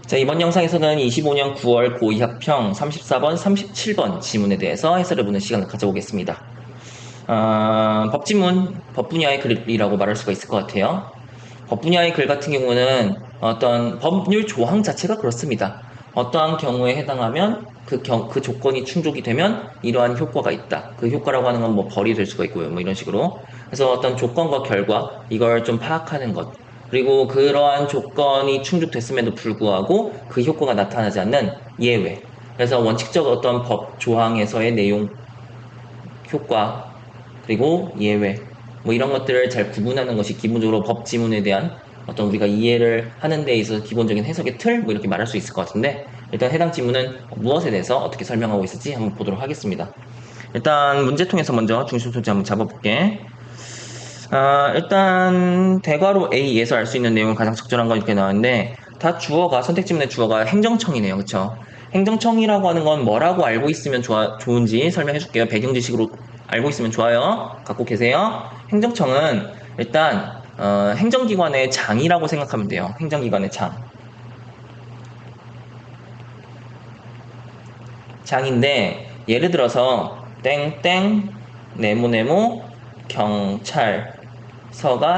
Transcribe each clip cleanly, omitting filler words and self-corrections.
자, 이번 영상에서는 25년 9월 고2학평 34번, 37번 지문에 대해서 해설해보는 시간을 가져보겠습니다. 법지문, 법 분야의 글이라고 말할 수가 있을 것 같아요. 법 분야의 글 같은 경우는 어떤 법률 조항 자체가 그렇습니다. 어떠한 경우에 해당하면 그 조건이 충족이 되면 이러한 효과가 있다. 그 효과라고 하는 건 뭐 벌이 될 수가 있고요. 뭐 이런 식으로. 그래서 어떤 조건과 결과, 이걸 좀 파악하는 것. 그리고 그러한 조건이 충족됐음에도 불구하고 그 효과가 나타나지 않는 예외. 그래서 원칙적 어떤 법 조항에서의 내용, 효과, 그리고 예외, 뭐 이런 것들을 잘 구분하는 것이 기본적으로 법 지문에 대한 어떤 우리가 이해를 하는 데 있어서 기본적인 해석의 틀, 뭐 이렇게 말할 수 있을 것 같은데, 일단 해당 지문은 무엇에 대해서 어떻게 설명하고 있을지 한번 보도록 하겠습니다. 일단 문제통에서 먼저 중심 소지 한번 잡아볼게. 일단 대괄호 A에서 알 수 있는 내용은 가장 적절한 거 이렇게 나왔는데, 다 주어가, 선택 지문의 주어가 행정청이네요. 그쵸? 행정청이라고 하는 건 뭐라고 알고 있으면 좋은지 설명해 줄게요. 배경 지식으로 알고 있으면 좋아요. 갖고 계세요. 행정청은 일단 행정기관의 장이라고 생각하면 돼요. 행정기관의 장. 장인데 예를 들어서 땡땡 네모네모 경찰서가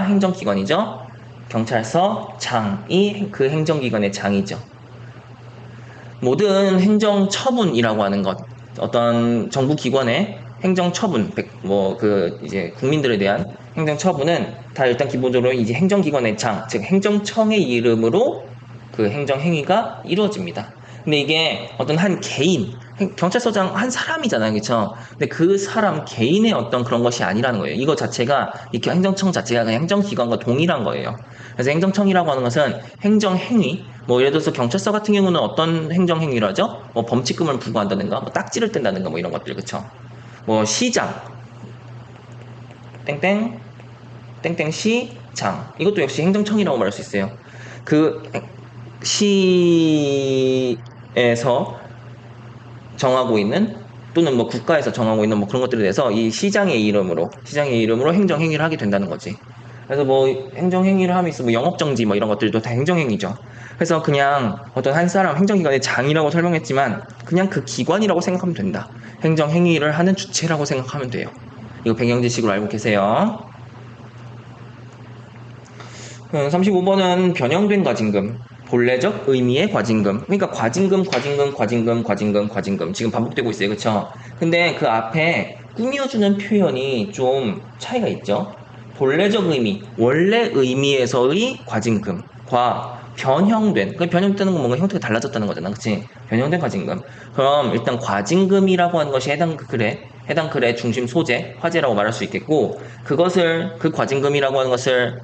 행정기관이죠. 경찰서 장이 그 행정기관의 장이죠. 모든 행정처분이라고 하는 것, 어떤 정부기관의 행정처분, 이제 국민들에 대한 행정처분은 다 일단 기본적으로 이제 행정기관의 장, 즉 행정청의 이름으로 그 행정행위가 이루어집니다. 근데 이게 어떤 한 개인, 경찰서장 한 사람이잖아요. 그쵸? 근데 그 사람 개인의 어떤 그런 것이 아니라는 거예요. 이거 자체가, 이렇게 행정청 자체가 그냥 행정기관과 동일한 거예요. 그래서 행정청이라고 하는 것은 행정행위, 뭐 예를 들어서 경찰서 같은 경우는 어떤 행정행위를 하죠? 뭐 범칙금을 부과한다든가, 뭐 딱지를 뗀다든가, 뭐 이런 것들, 그쵸? 뭐 시장, 땡땡, 땡땡시장. 이것도 역시 행정청이라고 말할 수 있어요. 그 시에서 정하고 있는, 또는 뭐 국가에서 정하고 있는 뭐 그런 것들에 대해서 이 시장의 이름으로 행정행위를 하게 된다는 거지. 그래서 뭐 행정행위를 함에 있어 뭐 영업정지 뭐 이런 것들도 다 행정행위죠. 그래서 그냥 어떤 한 사람 행정기관의 장이라고 설명했지만 그냥 그 기관이라고 생각하면 된다. 행정행위를 하는 주체라고 생각하면 돼요. 이거 배경지식으로 알고 계세요. 35번은 변형된 과징금, 본래적 의미의 과징금. 그러니까 과징금 지금 반복되고 있어요. 그쵸? 근데 그 앞에 꾸며주는 표현이 좀 차이가 있죠. 본래적 의미, 원래 의미에서의 과징금과 변형된, 그 변형되는 건 뭔가 형태가 달라졌다는 거잖아. 그치? 변형된 과징금. 그럼 일단 과징금이라고 하는 것이 해당 글의 중심 소재, 화제라고 말할 수 있겠고, 그 과징금이라고 하는 것을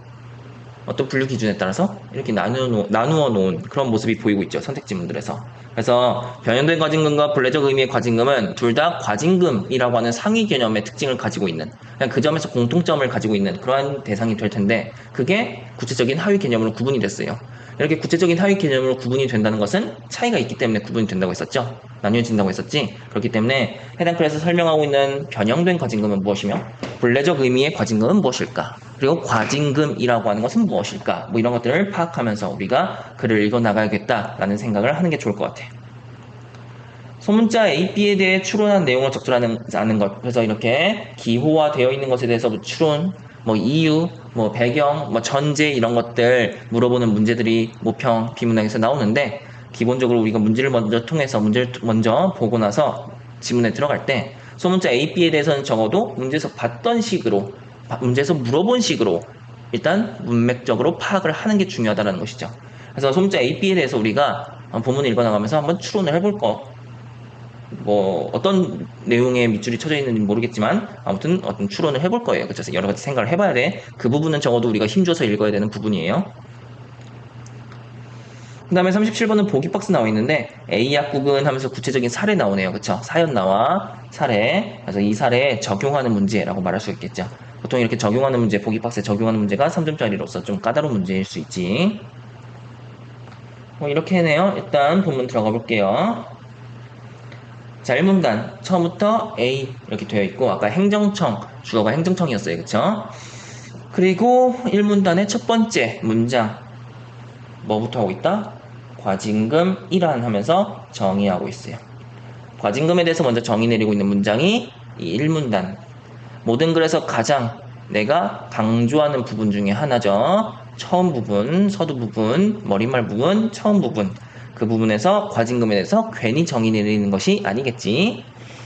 어떤 분류 기준에 따라서 이렇게 나누어 놓은 그런 모습이 보이고 있죠. 선택 지문들에서. 그래서 변형된 과징금과 본래적 의미의 과징금은 둘 다 과징금이라고 하는 상위 개념의 특징을 가지고 있는, 그냥 그 점에서 공통점을 가지고 있는 그러한 대상이 될 텐데, 그게 구체적인 하위 개념으로 구분이 됐어요. 이렇게 구체적인 하위 개념으로 구분이 된다는 것은 차이가 있기 때문에 구분이 된다고 했었죠. 나뉘어진다고 했었지. 그렇기 때문에 해당 글에서 설명하고 있는 변형된 과징금은 무엇이며 본래적 의미의 과징금은 무엇일까? 그리고 과징금이라고 하는 것은 무엇일까? 뭐 이런 것들을 파악하면서 우리가 글을 읽어나가야겠다라는 생각을 하는 게 좋을 것 같아요. 소문자 A, B에 대해 추론한 내용을 적절하는 것. 그래서 이렇게 기호화되어 있는 것에 대해서 뭐 추론, 뭐 이유, 뭐 배경, 뭐 전제 이런 것들 물어보는 문제들이 모평, 비문학에서 나오는데, 기본적으로 우리가 문제를 먼저 보고 나서 지문에 들어갈 때 소문자 A, B에 대해서는 적어도 문제에서 봤던 식으로, 문제에서 물어본 식으로 일단 문맥적으로 파악을 하는 게 중요하다는 것이죠. 그래서 소문자 A, B에 대해서 우리가 본문을 읽어나가면서 한번 추론을 해볼 뭐 어떤 내용에 밑줄이 쳐져 있는지 모르겠지만 아무튼 어떤 추론을 해볼 거예요. 그래서 여러 가지 생각을 해봐야 돼. 그 부분은 적어도 우리가 힘줘서 읽어야 되는 부분이에요. 그 다음에 37번은 보기 박스 나와 있는데 A 약국은 하면서 구체적인 사례 나오네요. 그쵸? 사연 나와 사례. 그래서 이 사례에 적용하는 문제라고 말할 수 있겠죠. 보통 이렇게 적용하는 문제, 보기 박스에 적용하는 문제가 3점짜리로서 좀 까다로운 문제일 수 있지. 뭐 이렇게 해네요. 일단 본문 들어가 볼게요. 자, 1문단 처음부터 A 이렇게 되어 있고, 아까 행정청, 주어가 행정청이었어요. 그쵸? 그리고 1문단의 첫 번째 문장 뭐부터 하고 있다? 과징금이란 하면서 정의하고 있어요. 과징금에 대해서 먼저 정의 내리고 있는 문장이 이 1문단. 모든 글에서 가장 내가 강조하는 부분 중에 하나죠. 처음 부분, 서두 부분, 머릿말 부분, 처음 부분. 그 부분에서 과징금에 대해서 괜히 정의 내리는 것이 아니겠지.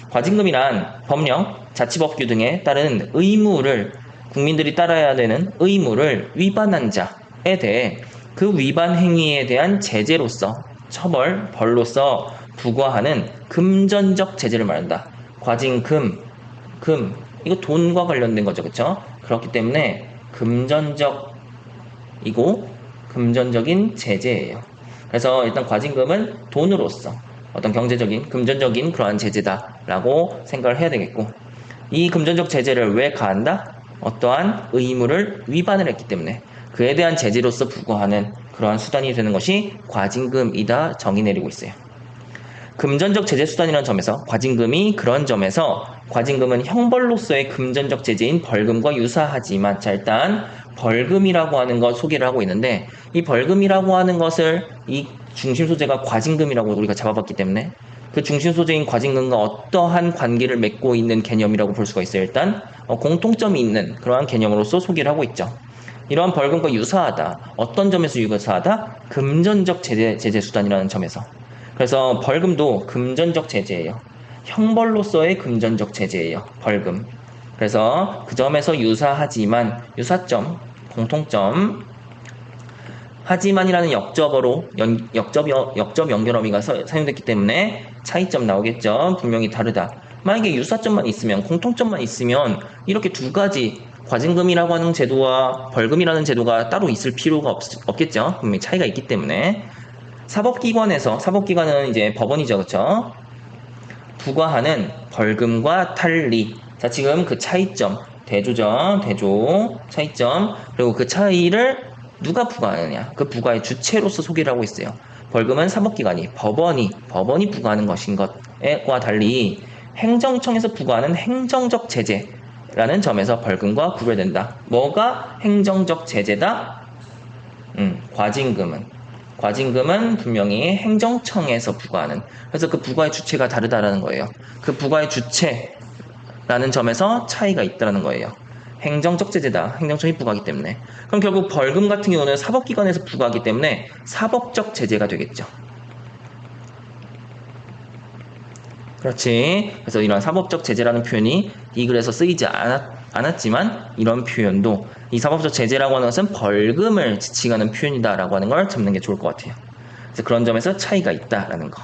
과징금이란 법령, 자치법규 등에 따른 의무를 국민들이 따라야 되는 의무를 위반한 자에 대해 그 위반 행위에 대한 제재로서 처벌, 벌로서 부과하는 금전적 제재를 말한다. 과징금, 이거 돈과 관련된 거죠, 그렇죠? 그렇기 때문에 금전적이고 금전적인 제재예요. 그래서 일단 과징금은 돈으로서 어떤 경제적인, 금전적인 그러한 제재다라고 생각을 해야 되겠고, 이 금전적 제재를 왜 가한다? 어떠한 의무를 위반을 했기 때문에 그에 대한 제재로서 부과하는 그러한 수단이 되는 것이 과징금이다 정의 내리고 있어요. 금전적 제재 수단이라는 점에서 과징금이 그런 점에서 과징금은 형벌로서의 금전적 제재인 벌금과 유사하지만, 자, 일단 벌금이라고 하는 것 소개를 하고 있는데, 이 벌금이라고 하는 것을 이 중심 소재가 과징금이라고 우리가 잡아봤기 때문에 그 중심 소재인 과징금과 어떠한 관계를 맺고 있는 개념이라고 볼 수가 있어요. 일단 공통점이 있는 그러한 개념으로서 소개를 하고 있죠. 이러한 벌금과 유사하다. 어떤 점에서 유사하다? 금전적 제재 수단이라는 점에서. 그래서 벌금도 금전적 제재예요. 형벌로서의 금전적 제재예요. 벌금. 그래서 그 점에서 유사하지만, 유사점, 공통점, 하지만이라는 역접어로 역접 연결 어미가 사용됐기 때문에 차이점 나오겠죠. 분명히 다르다. 만약에 유사점만 있으면, 공통점만 있으면 이렇게 두 가지 과징금이라고 하는 제도와 벌금이라는 제도가 따로 있을 필요가 없겠죠. 분명히 차이가 있기 때문에. 사법기관은 이제 법원이죠, 그렇죠? 부과하는 벌금과 달리, 자, 지금 그 차이점, 대조 차이점, 그리고 그 차이를 누가 부과하느냐, 그 부과의 주체로서 소개를 하고 있어요. 벌금은 사법기관이, 법원이 부과하는 것인 것과 달리 행정청에서 부과하는 행정적 제재라는 점에서 벌금과 구별된다. 뭐가 행정적 제재다? 과징금은 분명히 행정청에서 부과하는, 그래서 그 부과의 주체가 다르다라는 거예요. 그 부과의 주체라는 점에서 차이가 있다는 거예요. 행정적 제재다. 행정청이 부과하기 때문에. 그럼 결국 벌금 같은 경우는 사법기관에서 부과하기 때문에 사법적 제재가 되겠죠. 그렇지. 그래서 이런 사법적 제재라는 표현이 이 글에서 쓰이지 않았지만, 이런 표현도 이 사법적 제재라고 하는 것은 벌금을 지칭하는 표현이다라고 하는 걸 잡는 게 좋을 것 같아요. 그래서 그런 점에서 차이가 있다라는 거.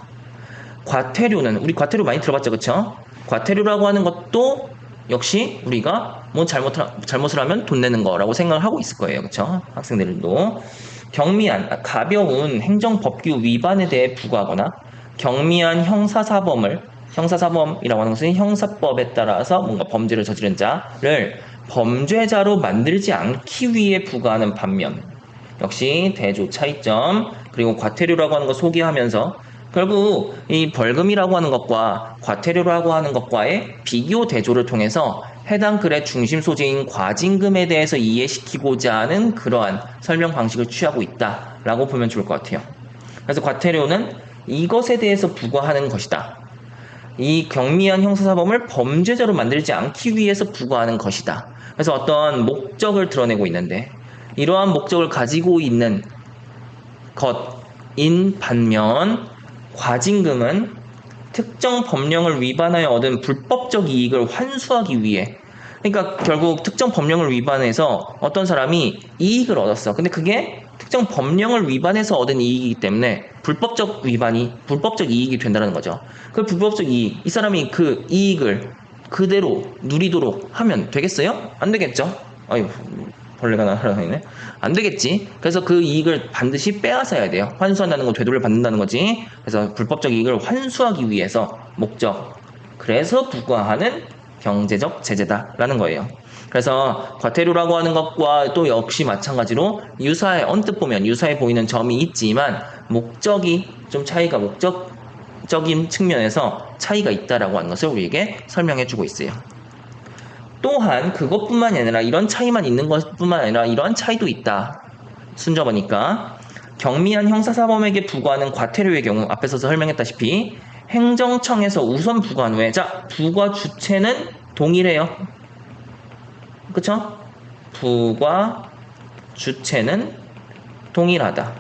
과태료는, 우리 과태료 많이 들어봤죠, 그렇죠? 과태료라고 하는 것도 역시 우리가 뭐 잘못을 하면 돈 내는 거라고 생각을 하고 있을 거예요, 그렇죠? 학생들도 경미한, 가벼운 행정법규 위반에 대해 부과하거나 경미한 형사사범이라고 하는 것은 형사법에 따라서 뭔가 범죄를 저지른 자를 범죄자로 만들지 않기 위해 부과하는 반면, 역시 대조 차이점, 그리고 과태료라고 하는 거 소개하면서 결국 이 벌금이라고 하는 것과 과태료라고 하는 것과의 비교 대조를 통해서 해당 글의 중심 소재인 과징금에 대해서 이해시키고자 하는 그러한 설명 방식을 취하고 있다라고 보면 좋을 것 같아요. 그래서 과태료는 이것에 대해서 부과하는 것이다. 이 경미한 형사사범을 범죄자로 만들지 않기 위해서 부과하는 것이다. 그래서 어떤 목적을 드러내고 있는데, 이러한 목적을 가지고 있는 것인 반면 과징금은 특정 법령을 위반하여 얻은 불법적 이익을 환수하기 위해, 그러니까 결국 특정 법령을 위반해서 어떤 사람이 이익을 얻었어. 근데 그게 특정 법령을 위반해서 얻은 이익이기 때문에 불법적 이익이 된다는 거죠. 그 불법적 이익, 이 사람이 그 이익을 그대로 누리도록 하면 되겠어요? 안 되겠죠? 아유, 벌레가 날아다니네. 안 되겠지. 그래서 그 이익을 반드시 빼앗아야 돼요. 환수한다는 건 되돌려 받는다는 거지. 그래서 불법적 이익을 환수하기 위해서 목적, 그래서 부과하는 경제적 제재다라는 거예요. 그래서 과태료라고 하는 것과 또 역시 마찬가지로 언뜻 보면 유사해 보이는 점이 있지만 목적이 좀 차이가, 목적적인 측면에서 차이가 있다라고 하는 것을 우리에게 설명해 주고 있어요. 또한 그것뿐만이 아니라, 이런 차이만 있는 것뿐만 아니라 이러한 차이도 있다. 순저보니까 경미한 형사사범에게 부과하는 과태료의 경우 앞에서 설명했다시피 행정청에서 우선 부과한 후에 자 부과 주체는 동일해요. 그쵸? 부과 주체는 동일하다.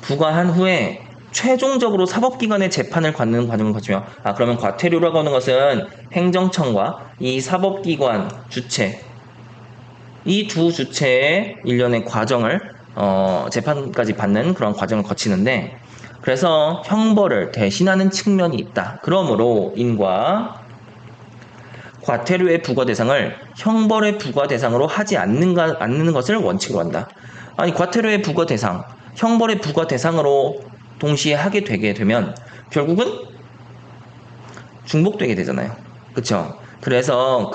부과한 후에 최종적으로 사법기관의 재판을 받는 과정을 거치며 그러면 과태료라고 하는 것은 행정청과 이 사법기관 주체 이 두 주체의 일련의 과정을 재판까지 받는 그런 과정을 거치는데 그래서 형벌을 대신하는 측면이 있다. 그러므로 인과 과태료의 부과 대상을 형벌의 부과 대상으로 하지 않는 것을 원칙으로 한다. 아니 과태료의 부과 대상, 형벌의 부과 대상으로 동시에 하게 되게 되면 결국은 중복되게 되잖아요. 그쵸? 그래서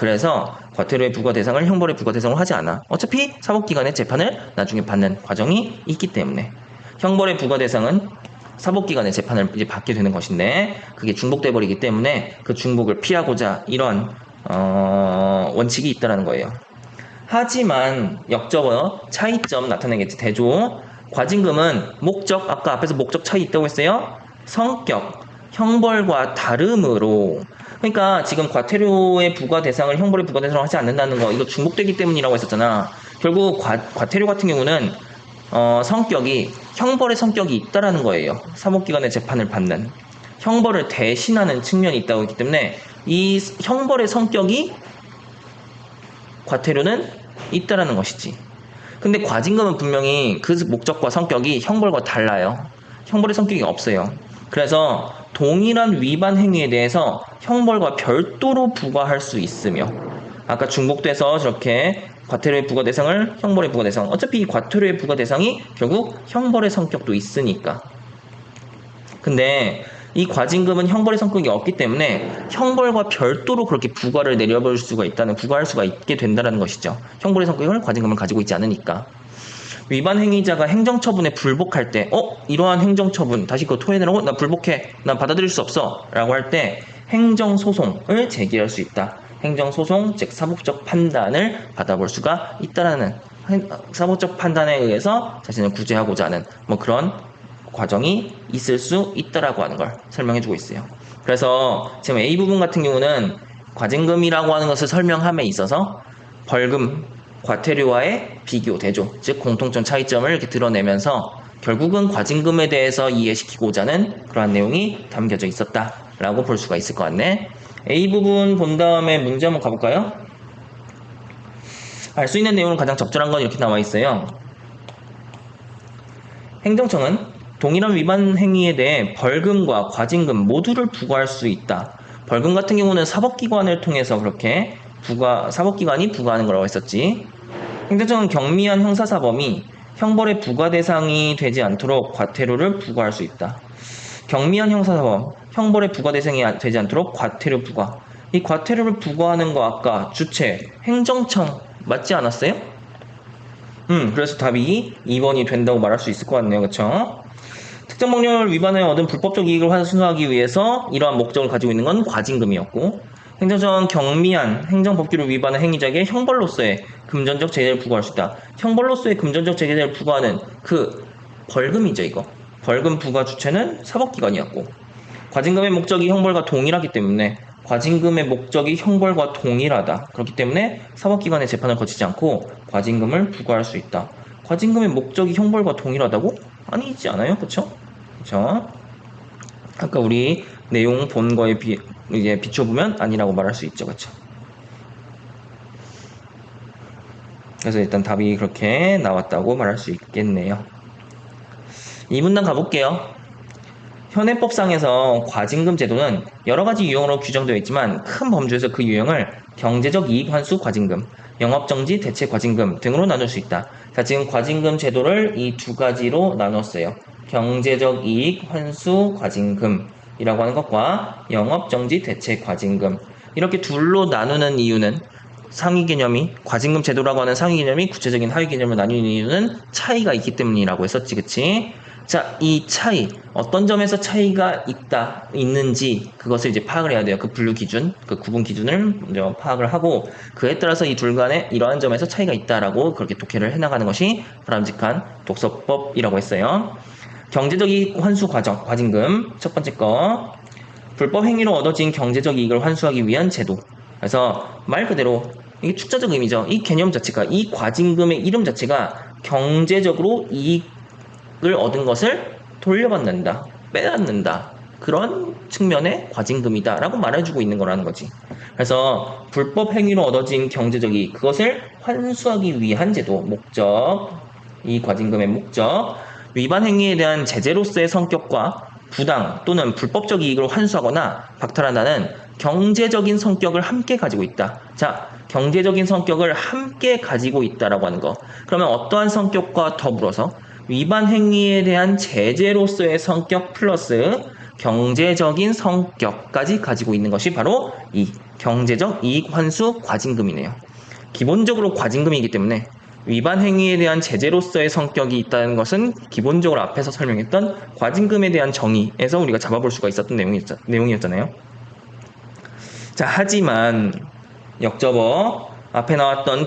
과태료의 부과 대상을 형벌의 부과 대상으로 하지 않아. 어차피 사법기관의 재판을 나중에 받는 과정이 있기 때문에 형벌의 부과 대상은 사법기관의 재판을 이제 받게 되는 것인데 그게 중복돼 버리기 때문에 그 중복을 피하고자 이런 원칙이 있다라는 거예요. 하지만 역적어 차이점 나타내겠지. 대조 과징금은 목적 아까 앞에서 목적 차이 있다고 했어요. 성격 형벌과 다름으로 그러니까 지금 과태료의 부과 대상을 형벌의 부과 대상으로 하지 않는다는 거 이거 중복되기 때문이라고 했었잖아. 결국 과태료 같은 경우는 성격이 형벌의 성격이 있다라는 거예요. 사법기관의 재판을 받는 형벌을 대신하는 측면이 있다고 했기 때문에 이 형벌의 성격이 과태료는 있다라는 것이지. 근데 과징금은 분명히 그 목적과 성격이 형벌과 달라요. 형벌의 성격이 없어요. 그래서 동일한 위반 행위에 대해서 형벌과 별도로 부과할 수 있으며 아까 중복돼서 저렇게 과태료의 부과 대상을 형벌의 부과 대상 어차피 이 과태료의 부과 대상이 결국 형벌의 성격도 있으니까 근데 이 과징금은 형벌의 성격이 없기 때문에 형벌과 별도로 그렇게 부과를 내려볼 수가 있다는 부과할 수가 있게 된다는 것이죠. 형벌의 성격을 과징금을 가지고 있지 않으니까 위반 행위자가 행정처분에 불복할 때 이러한 행정처분 다시 그거 토해내라고? 나 불복해 나 받아들일 수 없어 라고 할 때 행정소송을 제기할 수 있다. 행정소송 즉 사법적 판단을 받아볼 수가 있다라는 사법적 판단에 의해서 자신을 구제하고자 하는 뭐 그런 과정이 있을 수 있다라고 하는 걸 설명해주고 있어요. 그래서 지금 A 부분 같은 경우는 과징금이라고 하는 것을 설명함에 있어서 벌금, 과태료와의 비교, 대조, 즉 공통점 차이점을 이렇게 드러내면서 결국은 과징금에 대해서 이해시키고자 하는 그러한 내용이 담겨져 있었다라고 볼 수가 있을 것 같네. A 부분 본 다음에 문제 한번 가볼까요? 알 수 있는 내용은 가장 적절한 건 이렇게 나와 있어요. 행정청은 동일한 위반 행위에 대해 벌금과 과징금 모두를 부과할 수 있다. 벌금 같은 경우는 사법기관을 통해서 그렇게 사법기관이 부과하는 거라고 했었지. 행정청은 경미한 형사사범이 형벌의 부과 대상이 되지 않도록 과태료를 부과할 수 있다. 경미한 형사사범, 형벌의 부과 대상이 되지 않도록 과태료 부과. 이 과태료를 부과하는 거 아까 주체, 행정청 맞지 않았어요? 그래서 답이 2번이 된다고 말할 수 있을 것 같네요. 그쵸? 특정 법률 위반에 얻은 불법적 이익을 환수하기 위해서 이러한 목적을 가지고 있는 건 과징금이었고 행정청은 경미한 행정법규를 위반한 행위자에게 형벌로서의 금전적 제재를 부과할 수 있다. 형벌로서의 금전적 제재를 부과하는 그 벌금이죠. 이거. 벌금 부과 주체는 사법기관이었고 과징금의 목적이 형벌과 동일하기 때문에 과징금의 목적이 형벌과 동일하다. 그렇기 때문에 사법기관의 재판을 거치지 않고 과징금을 부과할 수 있다. 과징금의 목적이 형벌과 동일하다고? 아니지 않아요? 그쵸? 그쵸? 아까 우리 내용 본 거에 이제 비춰보면 아니라고 말할 수 있죠. 그쵸? 그래서 일단 답이 그렇게 나왔다고 말할 수 있겠네요. 이 문단 가볼게요. 현행법상에서 과징금 제도는 여러 가지 유형으로 규정되어 있지만 큰 범주에서 그 유형을 경제적 이익 환수 과징금, 영업정지 대체 과징금 등으로 나눌 수 있다. 자, 지금 과징금 제도를 이 두 가지로 나눴어요. 경제적 이익 환수 과징금이라고 하는 것과 영업정지 대체 과징금 이렇게 둘로 나누는 이유는 상위 개념이 과징금 제도라고 하는 상위 개념이 구체적인 하위 개념을 나누는 이유는 차이가 있기 때문이라고 했었지. 그치? 자, 이 차이, 어떤 점에서 차이가 있는지 그것을 이제 파악을 해야 돼요. 그 분류 기준, 그 구분 기준을 먼저 파악을 하고 그에 따라서 이 둘 간에 이러한 점에서 차이가 있다라고 그렇게 독해를 해나가는 것이 바람직한 독서법이라고 했어요. 경제적 이익 환수 과징금 첫 번째 거. 불법 행위로 얻어진 경제적 이익을 환수하기 위한 제도. 그래서 말 그대로 이게 축자적 의미죠. 이 개념 자체가, 이 과징금의 이름 자체가 경제적으로 이익을 얻은 것을 돌려받는다, 빼앗는다, 그런 측면의 과징금이다 라고 말해주고 있는 거라는 거지. 그래서 불법 행위로 얻어진 경제적 이익, 그것을 환수하기 위한 제도, 목적, 이 과징금의 목적, 위반 행위에 대한 제재로서의 성격과 부당 또는 불법적 이익을 환수하거나 박탈한다는 경제적인 성격을 함께 가지고 있다. 자, 경제적인 성격을 함께 가지고 있다라고 하는 거. 그러면 어떠한 성격과 더불어서 위반 행위에 대한 제재로서의 성격 플러스 경제적인 성격까지 가지고 있는 것이 바로 이 경제적 이익 환수 과징금이네요. 기본적으로 과징금이기 때문에 위반 행위에 대한 제재로서의 성격이 있다는 것은 기본적으로 앞에서 설명했던 과징금에 대한 정의에서 우리가 잡아볼 수가 있었던 내용이었잖아요. 자, 하지만 역접어 앞에 나왔던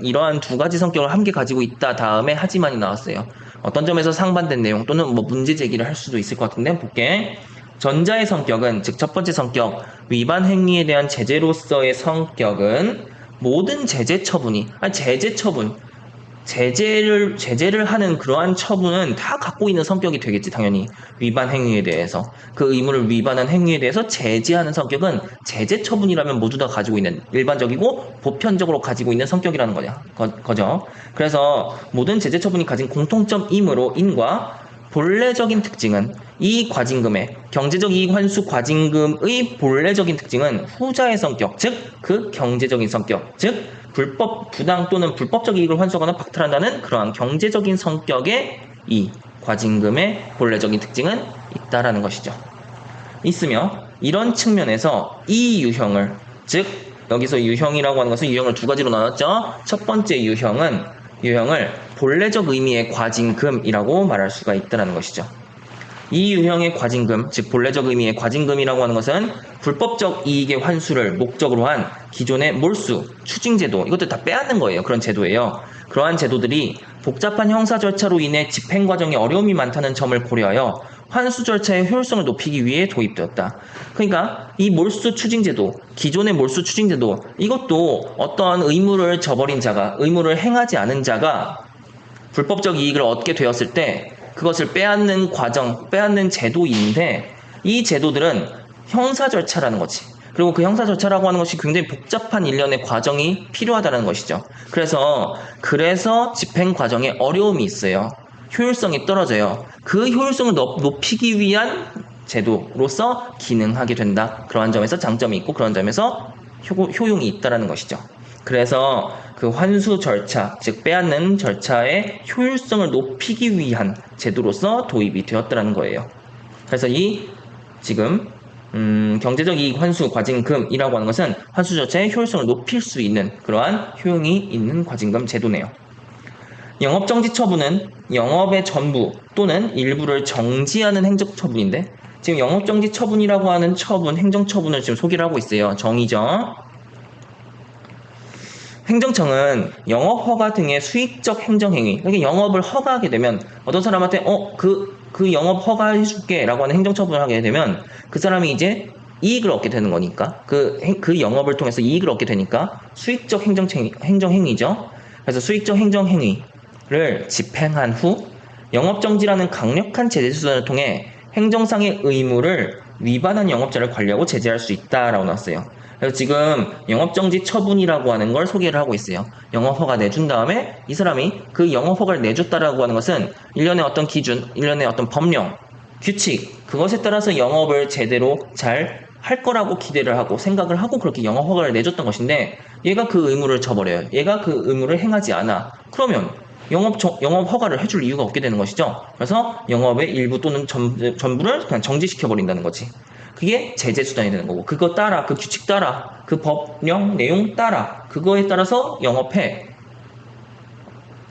이러한 두 가지 성격을 함께 가지고 있다 다음에 하지만이 나왔어요. 어떤 점에서 상반된 내용 또는 뭐 문제 제기를 할 수도 있을 것 같은데 볼게. 전자의 성격은, 즉 첫 번째 성격, 위반 행위에 대한 제재로서의 성격은 모든 제재 처분이, 제재를 하는 그러한 처분은 다 갖고 있는 성격이 되겠지, 당연히. 위반 행위에 대해서. 그 의무를 위반한 행위에 대해서 제재하는 성격은 제재 처분이라면 모두 다 가지고 있는, 일반적이고 보편적으로 가지고 있는 성격이라는 거죠. 그래서 모든 제재 처분이 가진 공통점이므로 인과 본래적인 특징은 이 과징금의 경제적 이익 환수 과징금의 본래적인 특징은 후자의 성격, 즉 그 경제적인 성격, 즉 불법, 부당 또는 불법적 이익을 환수하거나 박탈한다는 그러한 경제적인 성격의 이 과징금의 본래적인 특징은 있다라는 것이죠. 있으며 이런 측면에서 이 유형을, 즉 여기서 유형이라고 하는 것은 유형을 두 가지로 나눴죠. 첫 번째 유형을 본래적 의미의 과징금이라고 말할 수가 있다는 것이죠. 이 유형의 과징금, 즉 본래적 의미의 과징금이라고 하는 것은 불법적 이익의 환수를 목적으로 한 기존의 몰수, 추징제도, 이것들 다 빼앗는 거예요. 그런 제도예요. 그러한 제도들이 복잡한 형사 절차로 인해 집행 과정에 어려움이 많다는 점을 고려하여 환수 절차의 효율성을 높이기 위해 도입되었다. 그러니까 이 몰수 추징제도, 기존의 몰수 추징제도, 이것도 어떠한 의무를 저버린 자가, 의무를 행하지 않은 자가 불법적 이익을 얻게 되었을 때 그것을 빼앗는 과정, 빼앗는 제도인데 이 제도들은 형사 절차라는 거지. 그리고 그 형사 절차라고 하는 것이 굉장히 복잡한 일련의 과정이 필요하다는 것이죠. 그래서 집행 과정에 어려움이 있어요. 효율성이 떨어져요. 그 효율성을 높이기 위한 제도로서 기능하게 된다. 그러한 점에서 장점이 있고 그런 점에서 효용이 있다는 것이죠. 그래서 그 환수 절차, 즉 빼앗는 절차의 효율성을 높이기 위한 제도로서 도입이 되었다는 거예요. 그래서 이 지금 경제적 이익 환수 과징금이라고 하는 것은 환수 절차의 효율성을 높일 수 있는 그러한 효용이 있는 과징금 제도네요. 영업정지 처분은 영업의 전부 또는 일부를 정지하는 행정처분인데 지금 영업정지 처분이라고 하는 행정처분을 지금 소개를 하고 있어요. 정의죠. 행정청은 영업허가 등의 수익적 행정행위, 그러니까 영업을 허가하게 되면 어떤 사람한테 그 영업 허가해줄게 라고 하는 행정처분을 하게 되면 그 사람이 이제 이익을 얻게 되는 거니까 그 영업을 통해서 이익을 얻게 되니까 수익적 행정행위죠. 그래서 수익적 행정행위를 집행한 후 영업정지라는 강력한 제재수단을 통해 행정상의 의무를 위반한 영업자를 관리하고 제재할 수 있다라고 나왔어요. 그래서 지금 영업정지 처분이라고 하는 걸 소개를 하고 있어요. 영업허가 내준 다음에 이 사람이 그 영업허가를 내줬다라고 하는 것은 일련의 어떤 기준, 일련의 어떤 법령, 규칙, 그것에 따라서 영업을 제대로 잘 할 거라고 기대를 하고 생각을 하고 그렇게 영업허가를 내줬던 것인데 얘가 그 의무를 저버려요. 얘가 그 의무를 행하지 않아. 그러면 영업 허가를 해줄 이유가 없게 되는 것이죠. 그래서 영업의 일부 또는 전부를 그냥 정지시켜버린다는 거지. 그게 제재 수단이 되는 거고 그거 따라, 그 규칙 따라, 그 법령 내용 따라, 그거에 따라서 영업해.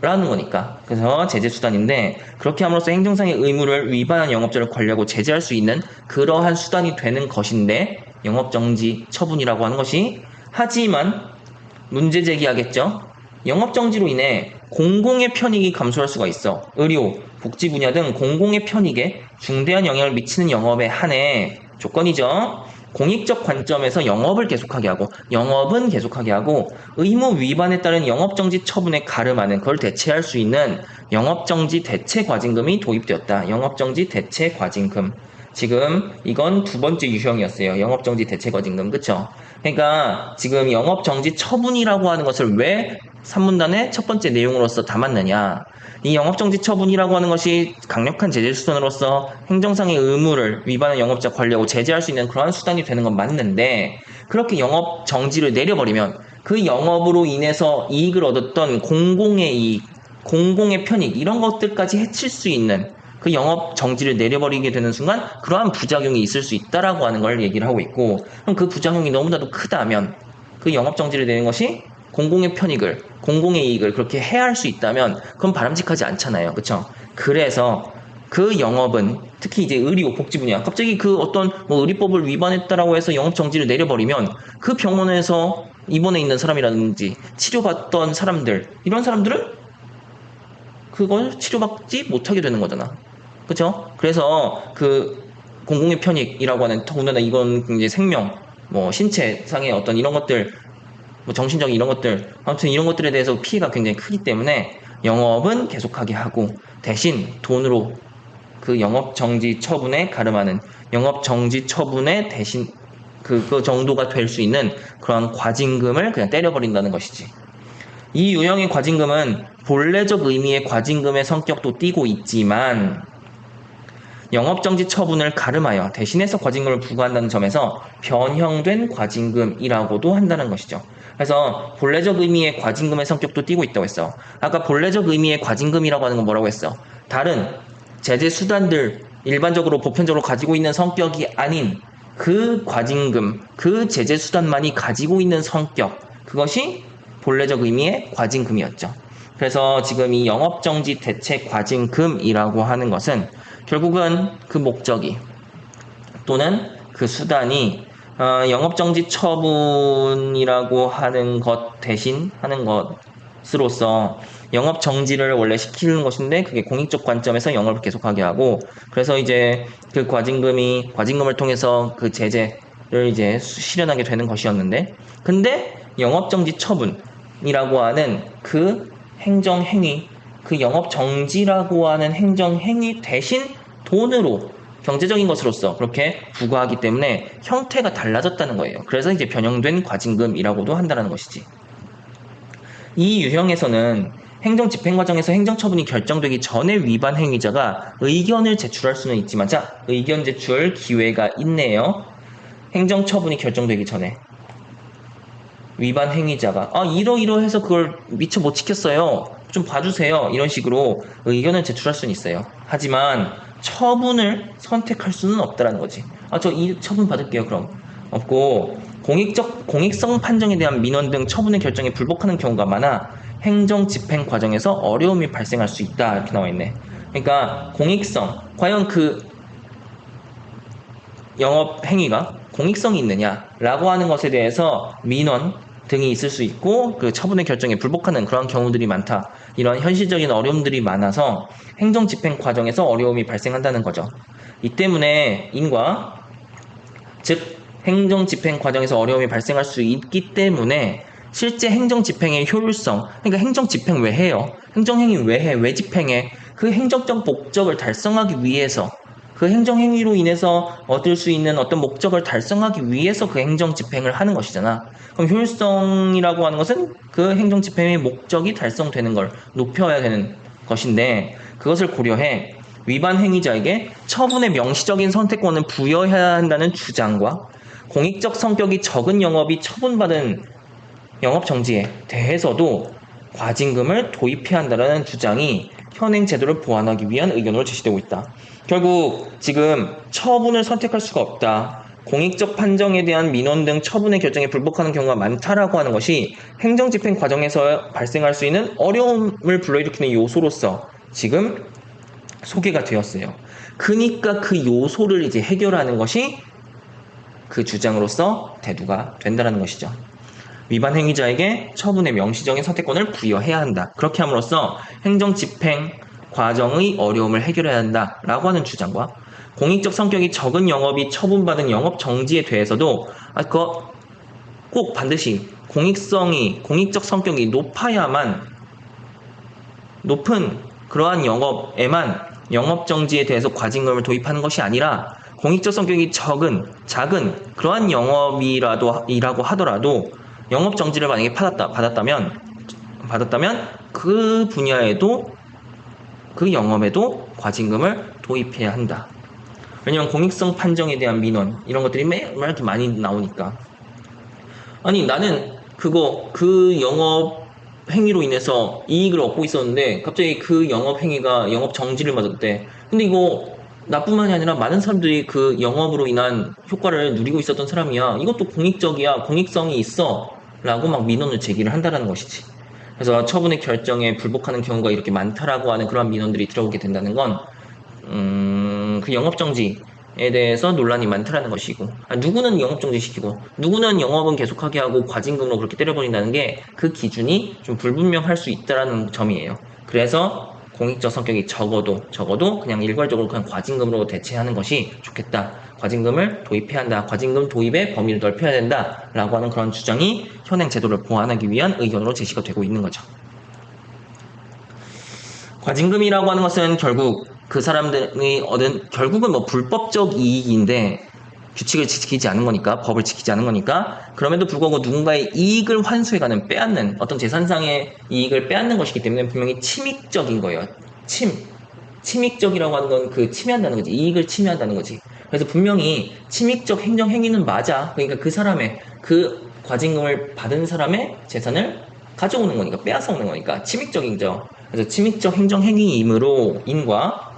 라는 거니까. 그래서 제재 수단인데 그렇게 함으로써 행정상의 의무를 위반한 영업자를 관리하고 제재할 수 있는 그러한 수단이 되는 것인데 영업정지 처분이라고 하는 것이. 하지만 문제 제기하겠죠. 영업정지로 인해 공공의 편익이 감소할 수가 있어. 의료, 복지 분야 등 공공의 편익에 중대한 영향을 미치는 영업에 한해 조건이죠. 공익적 관점에서 영업은 계속하게 하고 의무 위반에 따른 영업정지 처분에 가름하는 걸 대체할 수 있는 영업정지 대체과징금이 도입되었다. 영업정지 대체과징금. 지금 이건 두 번째 유형이었어요. 영업정지 대체과징금. 그쵸? 그러니까 지금 영업정지 처분이라고 하는 것을 왜 산문단의 첫 번째 내용으로서 담았느냐. 이 영업정지 처분이라고 하는 것이 강력한 제재 수단으로서 행정상의 의무를 위반한 영업자 관리하고 제재할 수 있는 그러한 수단이 되는 건 맞는데 그렇게 영업정지를 내려버리면 그 영업으로 인해서 이익을 얻었던 공공의 이익, 공공의 편익 이런 것들까지 해칠 수 있는 그 영업 정지를 내려버리게 되는 순간 그러한 부작용이 있을 수 있다라고 하는 걸 얘기를 하고 있고 그럼 그 부작용이 너무나도 크다면 그 영업 정지를 내는 것이 공공의 편익을 공공의 이익을 그렇게 해할 수 있다면 그건 바람직하지 않잖아요. 그렇죠? 그래서 그 영업은 특히 이제 의료 복지 분야 갑자기 그 어떤 뭐 의료법을 위반했다라고 해서 영업 정지를 내려버리면 그 병원에서 입원해 있는 사람이라든지 치료받던 사람들 이런 사람들은 그걸 치료받지 못하게 되는 거잖아. 그쵸? 그래서 그 공공의 편익이라고 하는 더군다나 이건 이제 생명, 뭐 신체상의 어떤 이런 것들, 뭐 정신적인 이런 것들, 아무튼 이런 것들에 대해서 피해가 굉장히 크기 때문에 영업은 계속하게 하고 대신 돈으로 그 영업 정지 처분에 가름하는 영업 정지 처분에 대신 그 정도가 될 수 있는 그런 과징금을 그냥 때려버린다는 것이지. 이 유형의 과징금은 본래적 의미의 과징금의 성격도 띠고 있지만 영업정지 처분을 가름하여 대신해서 과징금을 부과한다는 점에서 변형된 과징금이라고도 한다는 것이죠. 그래서 본래적 의미의 과징금의 성격도 띠고 있다고 했어. 아까 본래적 의미의 과징금이라고 하는 건 뭐라고 했어? 다른 제재 수단들 일반적으로 보편적으로 가지고 있는 성격이 아닌 그 과징금, 그 제재 수단만이 가지고 있는 성격, 그것이 본래적 의미의 과징금이었죠. 그래서 지금 이 영업정지 대체 과징금이라고 하는 것은 결국은 그 목적이 또는 그 수단이 영업정지 처분이라고 하는 것 대신 하는 것으로서 영업정지를 원래 시키는 것인데 그게 공익적 관점에서 영업을 계속하게 하고 그래서 이제 그 과징금을 통해서 그 제재를 이제 실현하게 되는 것이었는데 근데 영업정지 처분이라고 하는 그 행정행위 그 영업정지라고 하는 행정행위 대신 돈으로 경제적인 것으로서 그렇게 부과하기 때문에 형태가 달라졌다는 거예요. 그래서 이제 변형된 과징금이라고도 한다는 것이지. 이 유형에서는 행정집행 과정에서 행정처분이 결정되기 전에 위반 행위자가 의견을 제출할 수는 있지만 자, 의견 제출 기회가 있네요. 행정처분이 결정되기 전에 위반 행위자가 이러이러해서 그걸 미처 못 지켰어요. 좀 봐주세요. 이런 식으로 의견을 제출할 수는 있어요. 하지만 처분을 선택할 수는 없다라는 거지. 저 이 처분 받을게요. 그럼 없고 공익성 판정에 대한 민원 등 처분의 결정에 불복하는 경우가 많아 행정 집행 과정에서 어려움이 발생할 수 있다 이렇게 나와 있네. 그러니까 공익성 과연 그 영업 행위가 공익성이 있느냐라고 하는 것에 대해서 민원 등이 있을 수 있고 그 처분의 결정에 불복하는 그런 경우들이 많다. 이런 현실적인 어려움들이 많아서 행정 집행 과정에서 어려움이 발생한다는 거죠. 이 때문에 즉 행정 집행 과정에서 어려움이 발생할 수 있기 때문에 실제 행정 집행의 효율성, 그러니까 행정 집행 왜 해요? 행정행위 왜 해? 왜 집행해? 그 행정적 목적을 달성하기 위해서 그 행정행위로 인해서 얻을 수 있는 어떤 목적을 달성하기 위해서 그 행정 집행을 하는 것이잖아. 그럼 효율성이라고 하는 것은 그 행정 집행의 목적이 달성되는 걸 높여야 되는 것인데 그것을 고려해 위반 행위자에게 처분의 명시적인 선택권을 부여해야 한다는 주장과 공익적 성격이 적은 영업이 처분받은 영업 정지에 대해서도 과징금을 도입해야 한다는 주장이 현행 제도를 보완하기 위한 의견으로 제시되고 있다. 결국 지금 처분을 선택할 수가 없다. 공익적 판정에 대한 민원 등 처분의 결정에 불복하는 경우가 많다라고 하는 것이 행정집행 과정에서 발생할 수 있는 어려움을 불러일으키는 요소로서 지금 소개가 되었어요. 그러니까 그 요소를 이제 해결하는 것이 그 주장으로서 대두가 된다는 것이죠. 위반 행위자에게 처분의 명시적인 선택권을 부여해야 한다. 그렇게 함으로써 행정집행 과정의 어려움을 해결해야 한다라고 하는 주장과 공익적 성격이 적은 영업이 처분받은 영업 정지에 대해서도 그거 꼭 반드시 공익적 성격이 높은 그러한 영업에만 영업 정지에 대해서 과징금을 도입하는 것이 아니라 공익적 성격이 작은 그러한 영업이라고 하더라도 영업 정지를 만약에 받았다면 그 분야에도 그 영업에도 과징금을 도입해야 한다. 왜냐면 공익성 판정에 대한 민원 이런 것들이 매일 이렇게 많이 나오니까. 아니 나는 그 영업 행위로 인해서 이익을 얻고 있었는데 갑자기 그 영업 행위가 영업 정지를 맞았대. 근데 이거 나뿐만이 아니라 많은 사람들이 그 영업으로 인한 효과를 누리고 있었던 사람이야. 이것도 공익성이 있어 라고 막 민원을 제기를 한다는 것이지. 그래서 처분의 결정에 불복하는 경우가 이렇게 많다라고 하는 그런 민원들이 들어오게 된다는 건 그 영업정지에 대해서 논란이 많다라는 것이고, 누구는 영업정지 시키고 누구는 영업은 계속하게 하고 과징금으로 그렇게 때려버린다는 게 그 기준이 좀 불분명할 수 있다라는 점이에요. 그래서 공익적 성격이 적어도 그냥 일괄적으로 그냥 과징금으로 대체하는 것이 좋겠다. 과징금을 도입해야 한다. 과징금 도입의 범위를 넓혀야 된다. 라고 하는 그런 주장이 현행 제도를 보완하기 위한 의견으로 제시가 되고 있는 거죠. 과징금이라고 하는 것은 결국 그 사람들이 얻은 결국은 뭐 불법적 이익인데 규칙을 지키지 않은 거니까, 법을 지키지 않은 거니까, 그럼에도 불구하고 누군가의 이익을 환수해가는, 빼앗는, 어떤 재산상의 이익을 빼앗는 것이기 때문에 분명히 침익적인 거예요. 침익적이라고 하는 건 그 침해한다는 거지. 이익을 침해한다는 거지. 그래서 분명히 침익적 행정행위는 맞아. 그러니까 그 사람의, 그 과징금을 받은 사람의 재산을 가져오는 거니까, 빼앗아 오는 거니까, 침익적이죠. 그래서 침익적 행정행위이므로 인과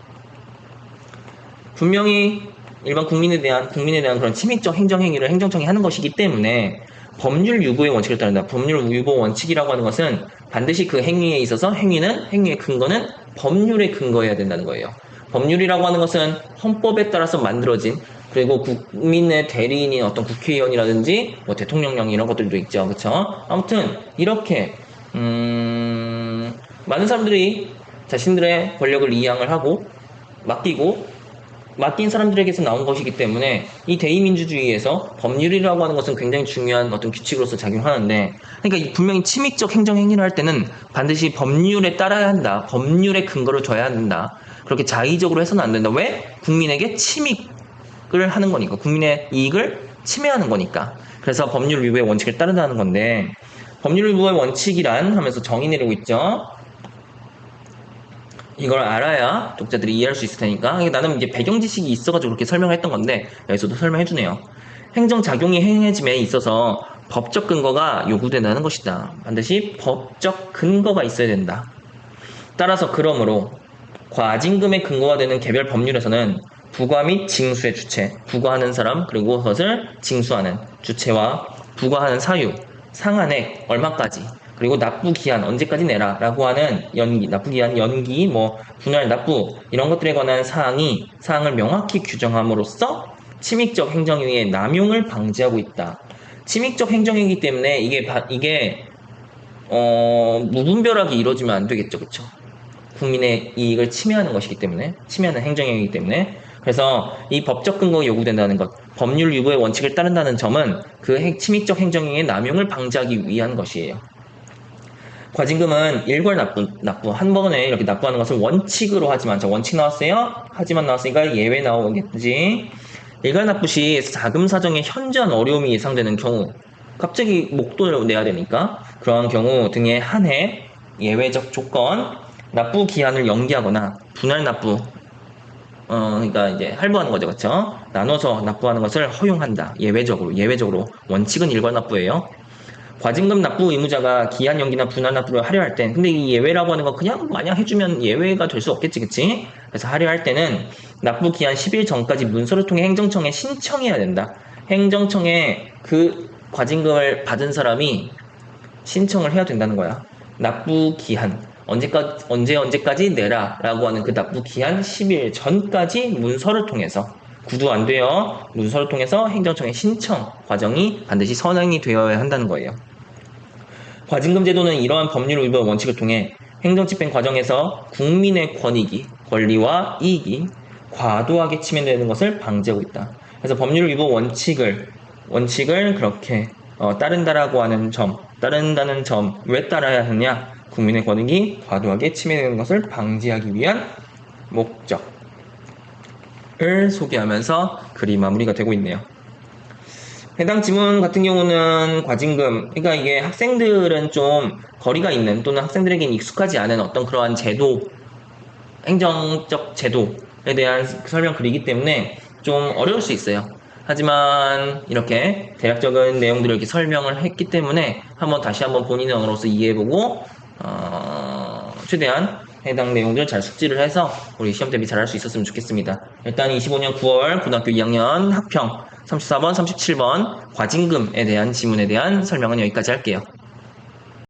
분명히 일반 국민에 대한 그런 침익적 행정행위를 행정청이 하는 것이기 때문에 법률 유보의 원칙을 따른다. 법률 유보 원칙이라고 하는 것은 반드시 그 행위에 있어서 행위의 근거는 법률에 근거해야 된다는 거예요. 법률이라고 하는 것은 헌법에 따라서 만들어진, 그리고 국민의 대리인인 어떤 국회의원이라든지 뭐 대통령령 이런 것들도 있죠. 그렇죠? 아무튼 이렇게 많은 사람들이 자신들의 권력을 이양을 하고 맡긴 사람들에게서 나온 것이기 때문에 이 대의민주주의에서 법률이라고 하는 것은 굉장히 중요한 어떤 규칙으로서 작용하는데, 그러니까 분명히 침익적 행정행위를 할 때는 반드시 법률에 따라야 한다. 법률에 근거를 둬야 한다. 그렇게 자의적으로 해서는 안 된다. 왜? 국민에게 침익을 하는 거니까. 국민의 이익을 침해하는 거니까. 그래서 법률 위반의 원칙을 따른다는 건데, 법률 위반의 원칙이란 하면서 정의 내리고 있죠. 이걸 알아야 독자들이 이해할 수 있을 테니까. 나는 이제 배경 지식이 있어가지고 그렇게 설명을 했던 건데 여기서도 설명해주네요. 행정작용이 행해짐에 있어서 법적 근거가 요구된다는 것이다. 반드시 법적 근거가 있어야 된다. 따라서 그러므로 과징금의 근거가 되는 개별 법률에서는 부과 및 징수의 주체, 부과하는 사람 그리고 그것을 징수하는 주체와 부과하는 사유, 상한액 얼마까지, 그리고 납부 기한 언제까지 내라 라고 하는 납부 기한 연기, 뭐 분할 납부 이런 것들에 관한 사항을 명확히 규정함으로써 침익적 행정행위의 남용을 방지하고 있다. 침익적 행정행위이기 때문에 이게 무분별하게 이루어지면 안 되겠죠. 그렇죠? 국민의 이익을 침해하는 것이기 때문에, 침해하는 행정행위이기 때문에. 그래서 이 법적 근거가 요구된다는 것, 법률 유보의 원칙을 따른다는 점은 그 침익적 행정행위의 남용을 방지하기 위한 것이에요. 과징금은 일괄 납부 한 번에 이렇게 납부하는 것을 원칙으로 하지만, 자 원칙 나왔어요? 하지만 나왔으니까 예외 나오겠지. 일괄 납부 시 자금 사정에 현저한 어려움이 예상되는 경우, 갑자기 목돈을 내야 되니까 그러한 경우 등에 한해 예외적 조건, 납부 기한을 연기하거나 분할 납부, 그러니까 이제 할부하는 거죠, 그렇죠? 나눠서 납부하는 것을 허용한다. 예외적으로. 원칙은 일괄 납부예요. 과징금 납부 의무자가 기한 연기나 분할 납부를 하려 할 땐, 근데 이 예외라고 하는 거 그냥 마냥 해주면 예외가 될 수 없겠지, 그치? 그래서 하려 할 때는 납부 기한 10일 전까지 문서를 통해 행정청에 신청해야 된다. 행정청에 그 과징금을 받은 사람이 신청을 해야 된다는 거야. 납부 기한. 언제까지 내라 라고 하는 그 납부 기한 10일 전까지 문서를 통해서, 구두 안 돼요. 문서를 통해서 행정청에 신청 과정이 반드시 선행이 되어야 한다는 거예요. 과징금 제도는 이러한 법률 위반 원칙을 통해 행정집행 과정에서 국민의 권리와 이익이 과도하게 침해되는 것을 방지하고 있다. 그래서 법률 위반 원칙을 그렇게 따른다는 점, 왜 따라야 하느냐? 국민의 권익이 과도하게 침해되는 것을 방지하기 위한 목적을 소개하면서 글이 마무리가 되고 있네요. 해당 지문 같은 경우는 과징금, 그러니까 이게 학생들은 좀 거리가 있는 또는 학생들에게는 익숙하지 않은 어떤 그러한 행정적 제도에 대한 설명 글이기 때문에 좀 어려울 수 있어요. 하지만 이렇게 대략적인 내용들을 이렇게 설명을 했기 때문에 다시 한번 본인의 언어로서 이해해보고 최대한 해당 내용들 잘 숙지를 해서 우리 시험 대비 잘할 수 있었으면 좋겠습니다. 일단 25년 9월 고등학교 2학년 학평 34번, 37번 과징금에 대한 지문에 대한 설명은 여기까지 할게요.